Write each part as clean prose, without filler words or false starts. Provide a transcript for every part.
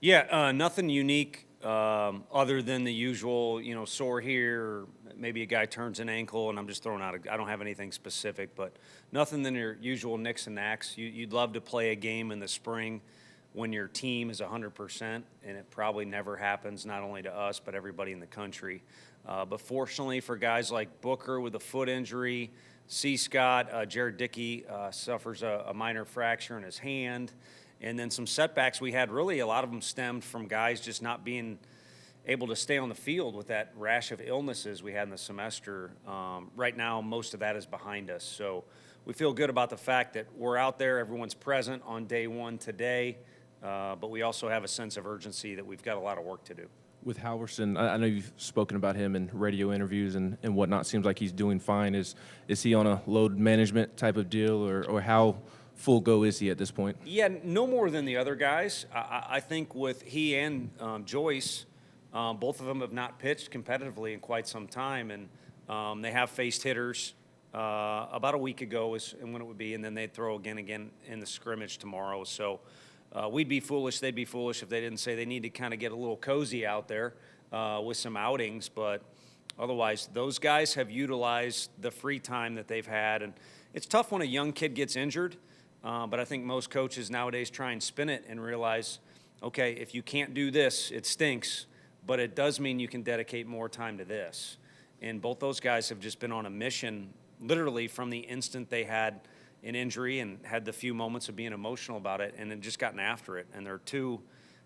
Yeah, nothing unique other than the usual, sore here, or maybe a guy turns an ankle, and I'm just throwing out. I don't have anything specific, but nothing than your usual nicks and knacks. You'd love to play a game in the spring when your team is 100%, and it probably never happens, not only to us, but everybody in the country. But fortunately for guys like Booker with a foot injury, C. Scott, Jared Dickey suffers a minor fracture in his hand. And then some setbacks we had, really a lot of them stemmed from guys just not being able to stay on the field with that rash of illnesses we had in the semester. Right now, most of that is behind us. So we feel good about the fact that we're out there, everyone's present on day one today, but we also have a sense of urgency that we've got a lot of work to do. With Halverson, I know you've spoken about him in radio interviews and whatnot. Seems like he's doing fine. Is he on a load management type of deal, or how full go is he at this point? Yeah, no more than the other guys. I think with he and Joyce, both of them have not pitched competitively in quite some time, and they have faced hitters. About a week ago is when it would be, and then they'd throw again in the scrimmage tomorrow. So we'd be foolish, they'd be foolish if they didn't say they need to kind of get a little cozy out there with some outings. But otherwise, those guys have utilized the free time that they've had. And it's tough when a young kid gets injured, but I think most coaches nowadays try and spin it and realize, okay, if you can't do this, it stinks, but it does mean you can dedicate more time to this. And both those guys have just been on a mission, literally from the instant they had an injury and had the few moments of being emotional about it, and then just gotten after it. And they're two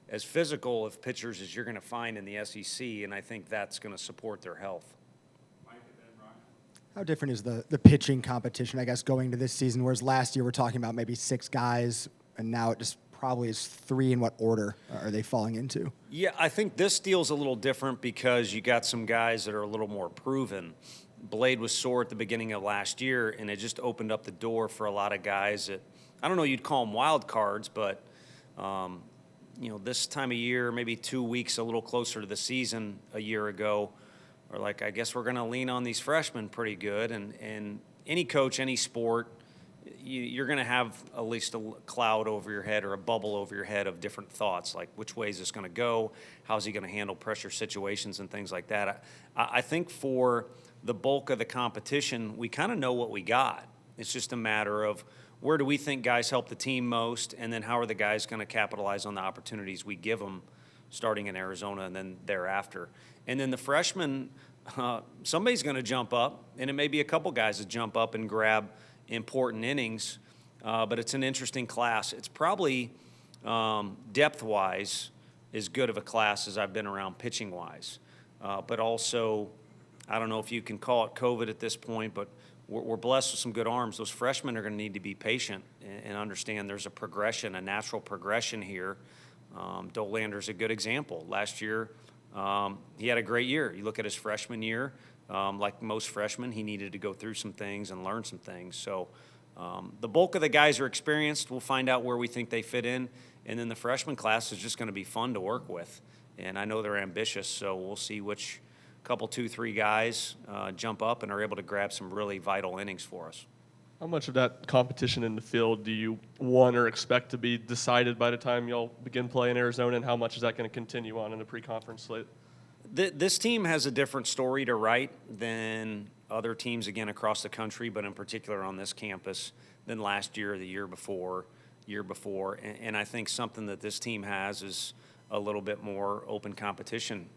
as physical of pitchers as you're going to find in the SEC, and I think that's going to support their health. How different is the pitching competition, I guess, going to this season, whereas last year we're talking about maybe 6 guys, and now it just probably is 3. In what order are they falling into? Yeah, I think this deal's a little different because you got some guys that are a little more proven. Blade was sore at the beginning of last year, and it just opened up the door for a lot of guys that, I don't know, you'd call them wild cards, but, this time of year, maybe 2 weeks a little closer to the season a year ago, or like, I guess we're going to lean on these freshmen pretty good. And any coach, any sport, you're going to have at least a cloud over your head or a bubble over your head of different thoughts, like which way is this going to go, how's he going to handle pressure situations and things like that. I think for the bulk of the competition, we kind of know what we got. It's just a matter of where do we think guys help the team most, and then how are the guys going to capitalize on the opportunities we give them starting in Arizona and then thereafter. And then the freshmen, somebody's going to jump up, and it may be a couple guys that jump up and grab important innings, but it's an interesting class. It's probably depth-wise as good of a class as I've been around pitching-wise, but also I don't know if you can call it COVID at this point, but we're blessed with some good arms. Those freshmen are going to need to be patient and understand there's a progression, a natural progression here. Dolander's a good example. Last year, he had a great year. You look at his freshman year, like most freshmen, he needed to go through some things and learn some things. So the bulk of the guys are experienced. We'll find out where we think they fit in. And then the freshman class is just going to be fun to work with. And I know they're ambitious, so we'll see which couple, 2, 3 guys jump up and are able to grab some really vital innings for us. How much of that competition in the field do you want or expect to be decided by the time y'all begin play in Arizona, and how much is that going to continue on in the pre-conference slate? This team has a different story to write than other teams, again, across the country, but in particular on this campus, than last year or the year before. And I think something that this team has is a little bit more open competition,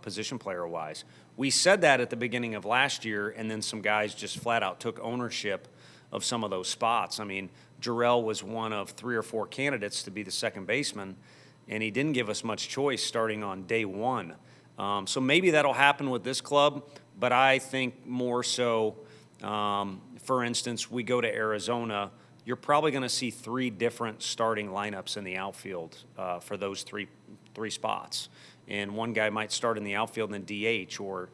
position player-wise. We said that at the beginning of last year, and then some guys just flat out took ownership of some of those spots. I mean, Jarrell was one of 3 or 4 candidates to be the second baseman, and he didn't give us much choice starting on day one. So maybe that'll happen with this club, but I think more so, for instance, we go to Arizona, you're probably going to see 3 different starting lineups in the outfield for those three spots. And one guy might start in the outfield and then DH, or,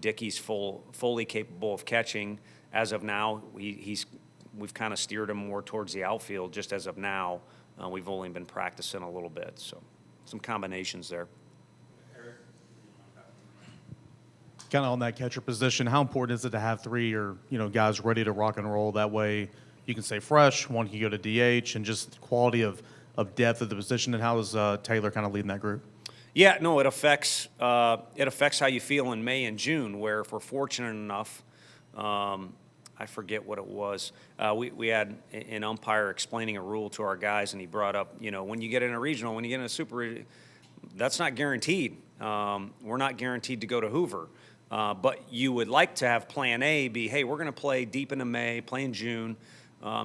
Dickey's fully capable of catching. As of now, we've kind of steered him more towards the outfield just as of now. We've only been practicing a little bit, so some combinations there. Kind of on that catcher position, how important is it to have 3 or guys ready to rock and roll? That way you can stay fresh, one can go to DH, and just the quality of depth at the position, and how is Taylor kind of leading that group? Yeah, no, it affects how you feel in May and June. Where if we're fortunate enough, I forget what it was. We had an umpire explaining a rule to our guys, and he brought up, when you get in a regional, when you get in a super, that's not guaranteed. We're not guaranteed to go to Hoover, but you would like to have Plan A be, hey, we're going to play deep into May, play in June.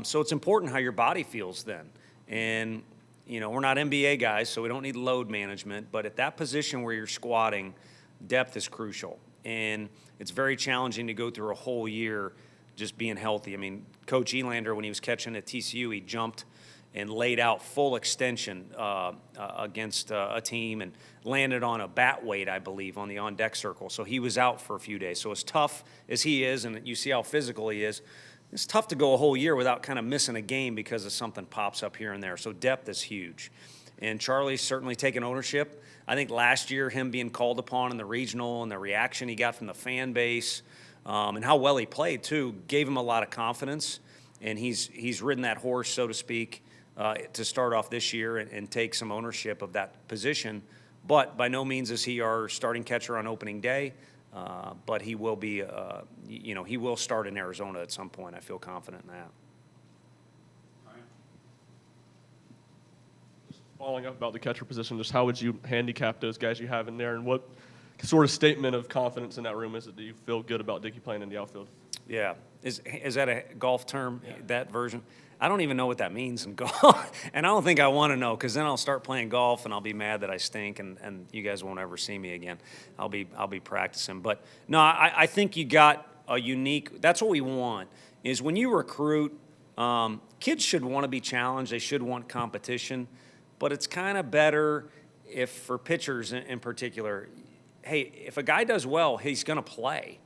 So it's important how your body feels then, and we're not NBA guys, so we don't need load management. But at that position where you're squatting, depth is crucial. And it's very challenging to go through a whole year just being healthy. I mean, Coach Elander, when he was catching at TCU, he jumped and laid out full extension against a team and landed on a bat weight, I believe, on the on-deck circle. So he was out for a few days. So as tough as he is, and you see how physical he is, it's tough to go a whole year without kind of missing a game because of something pops up here and there. So depth is huge. And Charlie's certainly taken ownership. I think last year him being called upon in the regional and the reaction he got from the fan base and how well he played too gave him a lot of confidence. And he's ridden that horse, so to speak, to start off this year and take some ownership of that position. But by no means is he our starting catcher on opening day. But he will be, he will start in Arizona at some point. I feel confident in that. Just following up about the catcher position, just how would you handicap those guys you have in there, and what sort of statement of confidence in that room is it? Do you feel good about Dickey playing in the outfield? Yeah. Is that a golf term, that version? I don't even know what that means in golf, and I don't think I want to know, because then I'll start playing golf and I'll be mad that I stink, and you guys won't ever see me again. I'll be practicing, but no, I think you got a unique. That's what we want. Is when you recruit, kids should want to be challenged. They should want competition, but it's kind of better if for pitchers in particular. Hey, if a guy does well, he's going to play.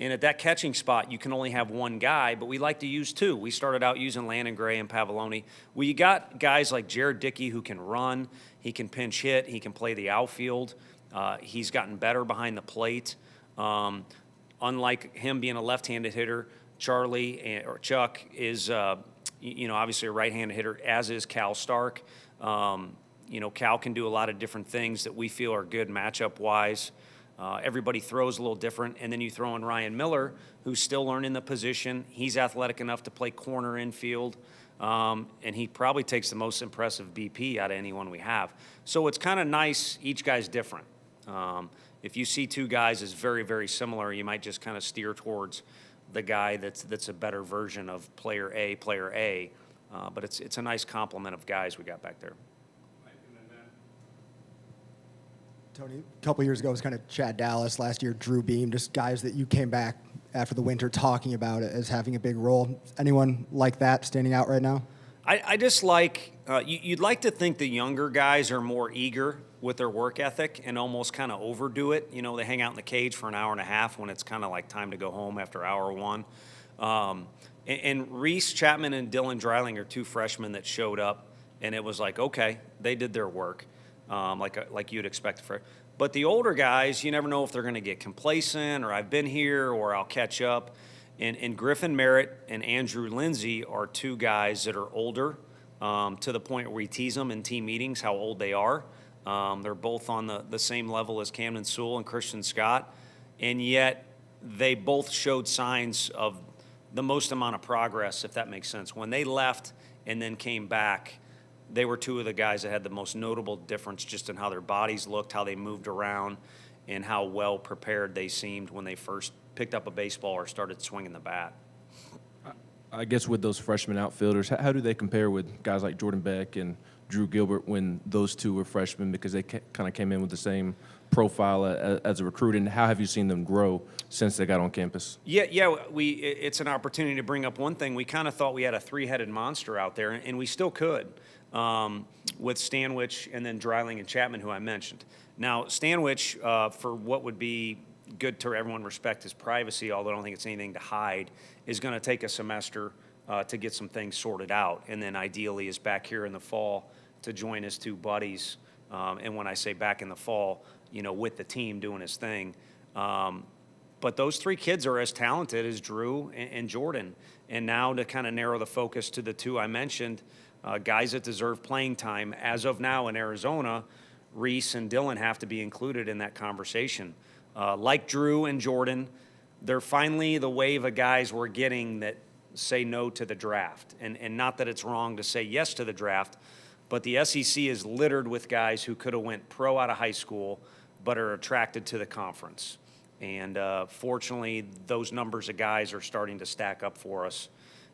And at that catching spot, you can only have one guy, but we like to use two. We started out using Landon Gray and Pavoloni. Well, you got guys like Jared Dickey who can run, he can pinch hit, he can play the outfield. He's gotten better behind the plate. Unlike him being a left-handed hitter, Chuck is, obviously a right-handed hitter, as is Cal Stark. Cal can do a lot of different things that we feel are good matchup-wise. Everybody throws a little different, and then you throw in Ryan Miller, who's still learning the position. He's athletic enough to play corner infield, and he probably takes the most impressive BP out of anyone we have. So it's kind of nice. Each guy's different. If you see two guys as very, very similar, you might just kind of steer towards the guy that's a better version of player A. But it's a nice complement of guys we got back there. Tony, a couple years ago it was kind of Chad Dallas. Last year, Drew Beam, just guys that you came back after the winter talking about it as having a big role. Anyone like that standing out right now? I just like, you'd like to think the younger guys are more eager with their work ethic and almost kind of overdo it. They hang out in the cage for an hour and a half when it's kind of like time to go home after hour one. And Reese Chapman and Dylan Dreiling are two freshmen that showed up, and it was like, okay, they did their work. Like you'd expect for. But the older guys, you never know if they're going to get complacent or I've been here or I'll catch up. And Griffin Merritt and Andrew Lindsay are two guys that are older to the point where we tease them in team meetings how old they are. They're both on the same level as Camden Sewell and Christian Scott. And yet they both showed signs of the most amount of progress, if that makes sense. When they left and then came back, they were two of the guys that had the most notable difference just in how their bodies looked, how they moved around, and how well prepared they seemed when they first picked up a baseball or started swinging the bat. I guess with those freshman outfielders, how do they compare with guys like Jordan Beck and Drew Gilbert when those two were freshmen, because they kind of came in with the same profile as a recruit, and how have you seen them grow since they got on campus? Yeah, it's an opportunity to bring up one thing. We kind of thought we had a three-headed monster out there, and we still could. With Stanwich and then Dreiling and Chapman, who I mentioned. Now, Stanwich, for what would be good to everyone respect his privacy, although I don't think it's anything to hide, is going to take a semester to get some things sorted out, and then ideally is back here in the fall to join his two buddies. And when I say back in the fall, with the team doing his thing. But those three kids are as talented as Drew and Jordan. And now to kind of narrow the focus to the two I mentioned, guys that deserve playing time. As of now in Arizona, Reese and Dylan have to be included in that conversation. Like Drew and Jordan, they're finally the wave of guys we're getting that say no to the draft. And not that it's wrong to say yes to the draft, but the SEC is littered with guys who could have went pro out of high school but are attracted to the conference. And fortunately, those numbers of guys are starting to stack up for us.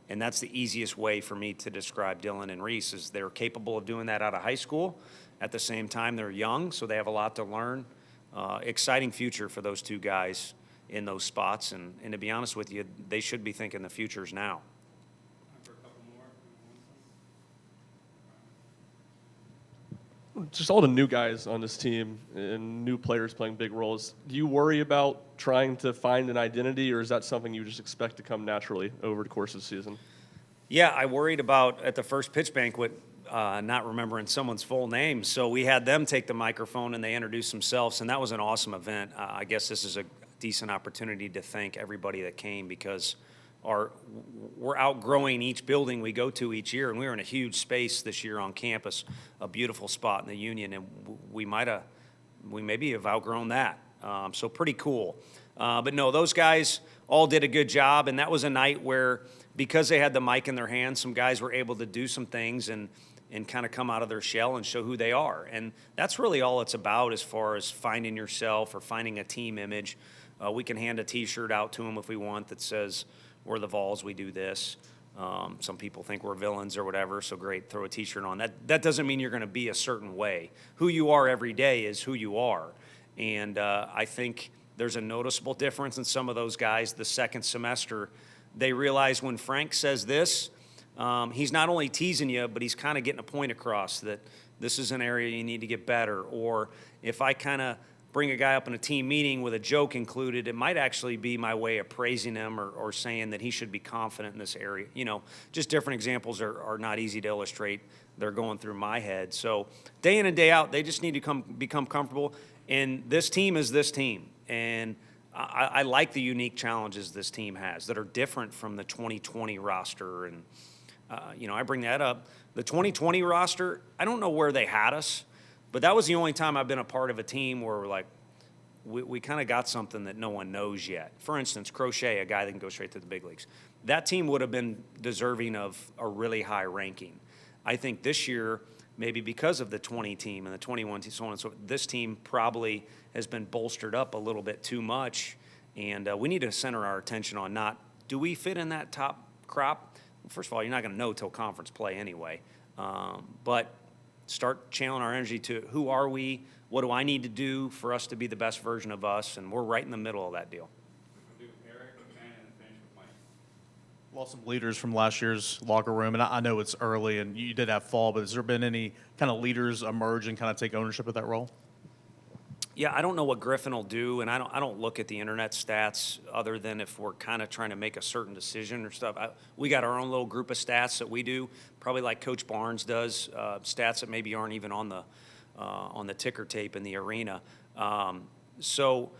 And that's the easiest way for me to describe Dylan and Reese is they're capable of doing that out of high school. At the same time, they're young, so they have a lot to learn. Exciting future for those two guys in those spots. And to be honest with you, they should be thinking the future's now. Just all the new guys on this team and new players playing big roles. Do you worry about trying to find an identity, or is that something you just expect to come naturally over the course of the season? Yeah, I worried about at the first pitch banquet not remembering someone's full name. So we had them take the microphone and they introduced themselves, and that was an awesome event. I guess this is a decent opportunity to thank everybody that came because we're outgrowing each building we go to each year, and we were in a huge space this year on campus, a beautiful spot in the Union, and we maybe have outgrown that. So pretty cool. But no, those guys all did a good job, and that was a night where because they had the mic in their hands, some guys were able to do some things and kind of come out of their shell and show who they are. And that's really all it's about as far as finding yourself or finding a team image. We can hand a T-shirt out to them if we want that says, we're the Vols, we do this. Some people think we're villains or whatever, so great, throw a T-shirt on. That doesn't mean you're going to be a certain way. Who you are every day is who you are. And I think there's a noticeable difference in some of those guys the second semester. They realize when Frank says this, he's not only teasing you, but he's kind of getting a point across that this is an area you need to get better. Or if I kind of bring a guy up in a team meeting with a joke included, it might actually be my way of praising him or saying that he should be confident in this area. You know, just different examples are not easy to illustrate. They're going through my head. So day in and day out, they just need to become comfortable. And this team is this team. And I like the unique challenges this team has that are different from the 2020 roster. And, I bring that up. The 2020 roster, I don't know where they had us, but that was the only time I've been a part of a team where we're like, we kind of got something that no one knows yet. For instance, Crochet, a guy that can go straight to the big leagues. That team would have been deserving of a really high ranking. I think this year, maybe because of the 20 team and the 21 team, so on and so forth, this team probably has been bolstered up a little bit too much. And we need to center our attention on not, do we fit in that top crop? Well, first of all, you're not going to know till conference play anyway. But start channeling our energy to who are we, what do I need to do for us to be the best version of us, and we're right in the middle of that deal. Lost some leaders from last year's locker room, and I know it's early and you did have fall, but has there been any kind of leaders emerge and kind of take ownership of that role? Yeah, I don't know what Griffin will do, and I don't look at the internet stats other than if we're kind of trying to make a certain decision or stuff. We got our own little group of stats that we do, probably like Coach Barnes does, stats that maybe aren't even on the ticker tape in the arena. So,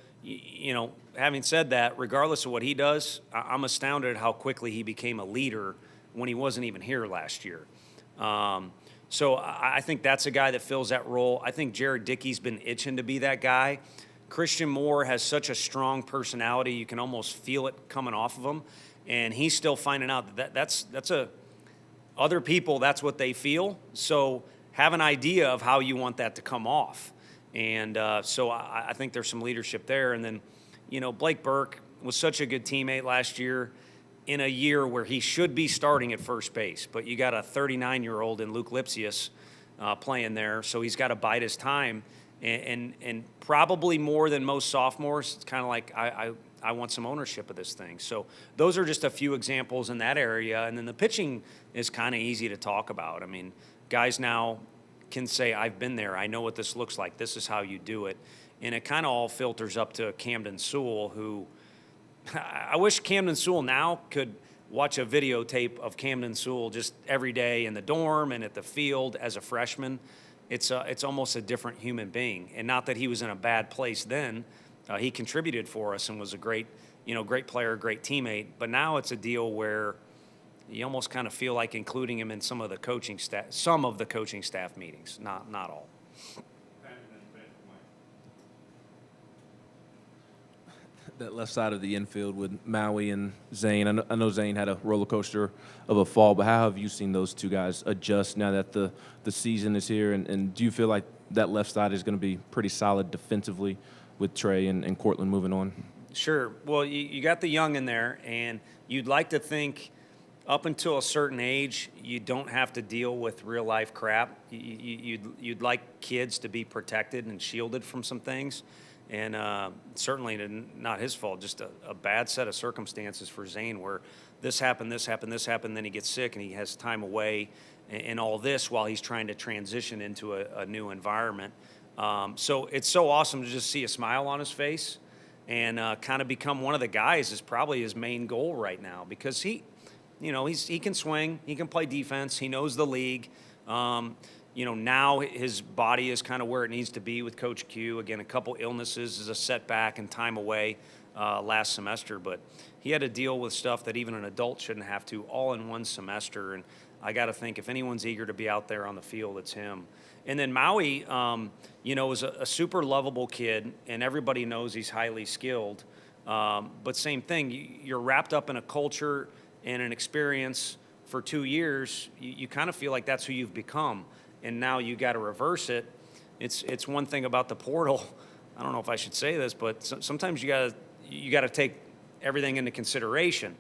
having said that, regardless of what he does, I'm astounded at how quickly he became a leader when he wasn't even here last year. So I think that's a guy that fills that role. I think Jared Dickey's been itching to be that guy. Christian Moore has such a strong personality, you can almost feel it coming off of him. And he's still finding out that's other people, that's what they feel. So have an idea of how you want that to come off. And so I think there's some leadership there. And then, Blake Burke was such a good teammate last year in a year where he should be starting at first base. But you got a 39-year-old in Luke Lipsius playing there, so he's got to bide his time. And probably more than most sophomores, it's kind of like I want some ownership of this thing. So those are just a few examples in that area. And then the pitching is kind of easy to talk about. I mean, guys now can say, I've been there. I know what this looks like. This is how you do it. And it kind of all filters up to Camden Sewell, who I wish Camden Sewell now could watch a videotape of Camden Sewell just every day in the dorm and at the field as a freshman. It's almost a different human being. And not that he was in a bad place then. He contributed for us and was a great player, great teammate. But now it's a deal where you almost kind of feel like including him in some of the coaching staff meetings, not all. That left side of the infield with Maui and Zane. I know Zane had a roller coaster of a fall, but how have you seen those two guys adjust now that the season is here? And do you feel like that left side is going to be pretty solid defensively with Trey and Cortland moving on? Sure. Well, you got the young in there, and you'd like to think up until a certain age, you don't have to deal with real life crap. You'd like kids to be protected and shielded from some things. And certainly not his fault, just a bad set of circumstances for Zane where this happened, then he gets sick and he has time away and all this while he's trying to transition into a new environment. So it's so awesome to just see a smile on his face and kind of become one of the guys is probably his main goal right now because he can swing, he can play defense, he knows the league. Now his body is kind of where it needs to be with Coach Q. Again, a couple illnesses is a setback and time away last semester, but he had to deal with stuff that even an adult shouldn't have to all in one semester. And I got to think if anyone's eager to be out there on the field, it's him. And then Maui, is a super lovable kid, and everybody knows he's highly skilled. But same thing, you're wrapped up in a culture and an experience for 2 years. You kind of feel like that's who you've become. And now you got to reverse it. It's one thing about the portal. I don't know if I should say this, but sometimes you got to take everything into consideration.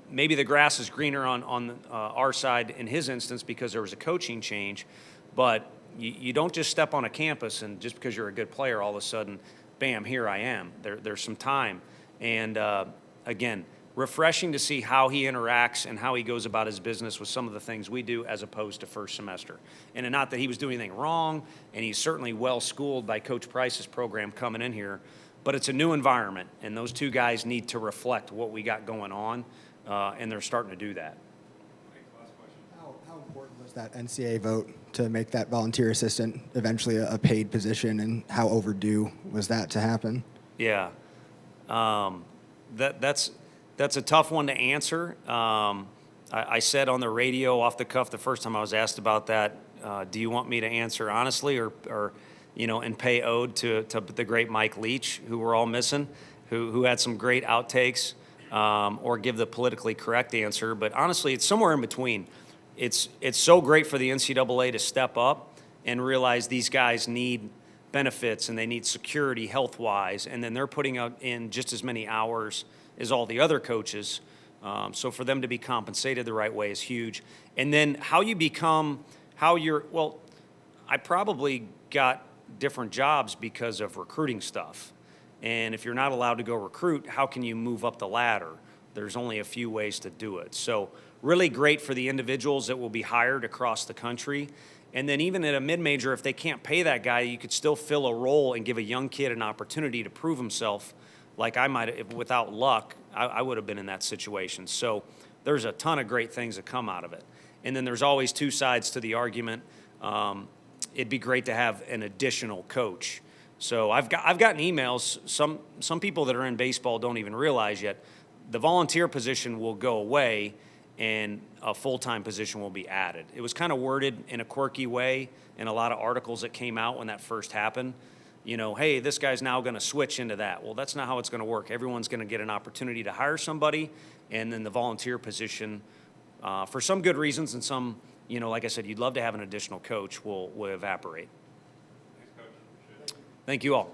Maybe the grass is greener on our side in his instance because there was a coaching change, but you don't just step on a campus and just because you're a good player, all of a sudden, bam, here I am. There's some time, and again, refreshing to see how he interacts and how he goes about his business with some of the things we do as opposed to first semester. And not that he was doing anything wrong, and he's certainly well schooled by Coach Price's program coming in here, but it's a new environment, and those two guys need to reflect what we got going on, and they're starting to do that. How important was that NCAA vote to make that volunteer assistant eventually a paid position, and how overdue was that to happen? Yeah. That's a tough one to answer. I said on the radio off the cuff the first time I was asked about that, do you want me to answer honestly or and pay ode to the great Mike Leach, who we're all missing, who had some great outtakes, or give the politically correct answer. But honestly, it's somewhere in between. It's so great for the NCAA to step up and realize these guys need benefits and they need security health-wise, and then they're putting out in just as many hours as all the other coaches. So for them to be compensated the right way is huge. And then I probably got different jobs because of recruiting stuff. And if you're not allowed to go recruit, how can you move up the ladder? There's only a few ways to do it. So really great for the individuals that will be hired across the country. And then even at a mid-major, if they can't pay that guy, you could still fill a role and give a young kid an opportunity to prove himself. Like I might have, without luck, I would have been in that situation. So there's a ton of great things that come out of it. And then there's always two sides to the argument. It'd be great to have an additional coach. So I've gotten emails. Some people that are in baseball don't even realize yet the volunteer position will go away and a full-time position will be added. It was kind of worded in a quirky way in a lot of articles that came out when that first happened. Hey, this guy's now going to switch into that. Well, that's not how it's going to work. Everyone's going to get an opportunity to hire somebody, and then the volunteer position, for some good reasons and some, like I said, you'd love to have an additional coach, will evaporate. Thanks, Coach. Thank you all.